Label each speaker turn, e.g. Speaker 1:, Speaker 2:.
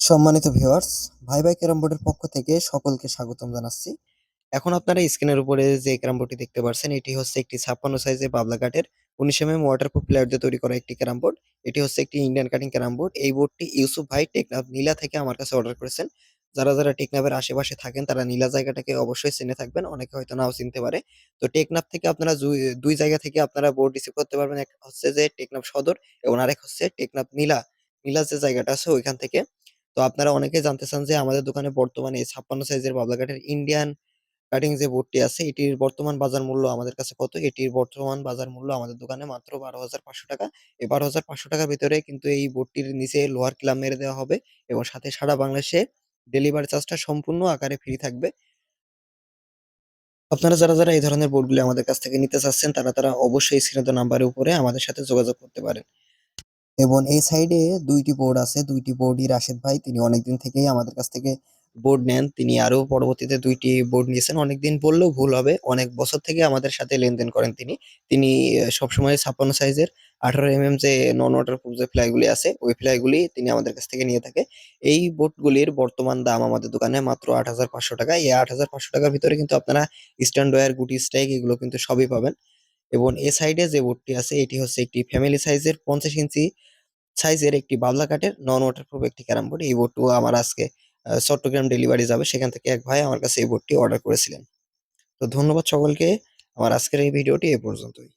Speaker 1: সম্মানিত ভিউয়ার্স, ভাই ভাই ক্যারাম বোর্ডের পক্ষ থেকে সকলকে স্বাগতম জানাচ্ছি। এখন আপনারা স্ক্রিনের উপরে যে ক্যারাম বোর্ডটি দেখতে পাচ্ছেন, এটি হচ্ছে একটি 56 সাইজের বাবলা কাঠের 19 ওয়াটারপ্রুফ প্লেয়ার দিয়ে তৈরি করা একটি ক্যারাম বোর্ড। এটি হচ্ছে একটি ইন্ডিয়ান কাটিং ক্যারাম বোর্ড। এই বোর্ডটি ইউসুফ ভাই টেকনাফ নীলা থেকে আমার কাছে অর্ডার করেছেন। যারা টেকনাফের আশেপাশে থাকেন তারা নীলা জায়গাটাকে অবশ্যই চিনে থাকবেন। অনেকে হয়তো নাও চিনতে পারে। তো টেকনাফ থেকে আপনারা ২ জায়গা থেকে আপনারা বোর্ড রিসিভ করতে পারবেন। এক হচ্ছে যে টেকনাফ সদর এবং আরেক হচ্ছে টেকনাফ নীলা। নীলা যে জায়গাটা আছে ওইখান থেকে। তো আপনারা অনেকেই জানতে চান যে আমাদের দোকানে বর্তমানে 56 সাইজের বাবলা কাঠের ইন্ডিয়ান কাটিং যে বোর্ডটি আছে এটির বর্তমান বাজার মূল্য আমাদের কাছে কত? এটির বর্তমান বাজার মূল্য আমাদের দোকানে মাত্র ৳১২,৫০০। এই ৳১২,৫০০ ভিতরে কিন্তু এই বোর্ডটির নিচে লোহার ক্ল্যাম্প মেরে দেওয়া হবে এবং সাথে সারা বাংলাদেশে ডেলিভারি চার্জটা সম্পূর্ণ আকারে ফ্রি থাকবে। আপনারা যারা এই ধরনের বোর্ডগুলি আমাদের কাছ থেকে নিতে চাচ্ছেন তারা অবশ্যই স্ক্রিনে দেওয়া নাম্বারের উপরে আমাদের সাথে যোগাযোগ করতে পারেন। এবং এই সাইডে ২ টি বোর্ড আছে। ২ টি বোর্ডই রাশেদ ভাই তিনি অনেকদিন থেকেই আমাদের কাছ থেকে বোর্ড নেন। তিনি আরো পরবর্তীতে ২ টি বোর্ড নিয়েছেন। অনেকদিন বললেও ভুল হবে। অনেক বছর থেকে আমাদের সাথে লেনদেন করেন তিনি। তিনি সবসময় ৫৬ সাইজের ১৮ যে নন ওয়াটারপ্রুফ যে ফ্লাইগুলি আছে, ওই ফ্লাইগুলি তিনি আমাদের কাছ থেকে নিয়ে থাকে। এই বোর্ডগুলির বর্তমান দাম আমাদের দোকানে মাত্র ৳৮,৫০০। এই ৳৮,৫০০ র ভিতরে কিন্তু আপনারা স্ট্যান্ড ওয়্যার, গুটি স্ট্রাইক এগুলো কিন্তু সবই পাবেন। এবং এ সাইডে যে বোর্ডটি আছে এটি হচ্ছে একটি ফ্যামিলি সাইজের ৫০ ইঞ্চি সাইজের একটি বাবলা কাঠের নন ওয়াটারপ্রুফ একটি ক্যারাম বোর্ড। এই বোর্ডটিও আমার আজকে চট্টগ্রাম ডেলিভারি যাবে। সেখান থেকে এক ভাই আমার কাছে এই বোর্ডটি অর্ডার করেছিলেন। তো ধন্যবাদ সকলকে। আমার আজকের এই ভিডিওটি এ পর্যন্তই।